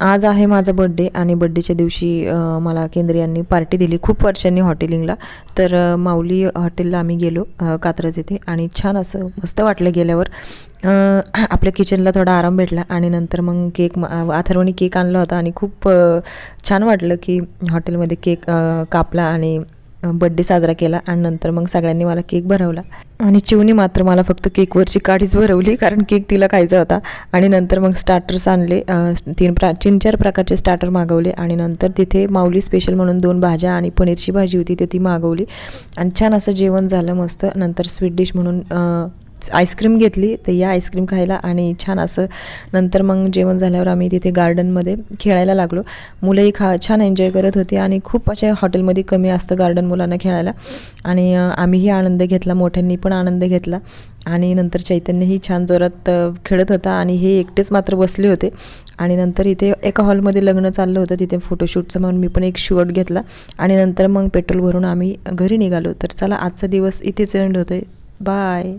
आज आहे माझा बड्डे आणि बड्डेच्या दिवशी मला केंद्रीयांनी पार्टी दिली खूप वर्षांनी हॉटेलिंगला. तर माऊली हॉटेलला आम्ही गेलो कात्रज येथे आणि छान असं मस्त वाटलं गेल्यावर. आपल्या किचनला थोडा आराम भेटला आणि नंतर मग केक अथर्वनी केक आणला होता आणि खूप छान वाटलं की हॉटेलमध्ये केक कापला आणि बड्डे साजरा केला. आणि नंतर मग सगळ्यांनी मला केक भरवला आणि चिवनी मात्र मला फक्त केकवरची काठीच भरवली कारण केक तिला खायचा होता. आणि नंतर मग स्टार्टर्स आणले, 3-4 प्रकारचे स्टार्टर मागवले आणि नंतर तिथे माऊली स्पेशल म्हणून 2 भाज्या आणि पनीरची भाजी होती ती मागवली आणि छान असं जेवण झालं मस्त. नंतर स्वीट डिश म्हणून आईस्क्रीम घेतली, तर या आईस्क्रीम खायला आणि छान असं. नंतर मग जेवण झाल्यावर आम्ही तिथे गार्डनमध्ये खेळायला लागलो. मुलंही छान एन्जॉय करत होती आणि खूप अशा हॉटेलमध्ये कमी असतं गार्डन मुलांना खेळायला आणि आम्हीही आनंद घेतला, मोठ्यांनी पण आनंद घेतला. आणि नंतर चैतन्यही छान जोरात खेळत होता आणि हे एकटेच मात्र बसले होते. आणि नंतर इथे एका हॉलमध्ये लग्न चाललं होतं, तिथे फोटोशूटचं म्हणून मी पण एक शूट घेतला आणि नंतर मग पेट्रोल भरून आम्ही घरी निघालो. तर चला, आजचा दिवस इथेच एंड होतोय. बाय.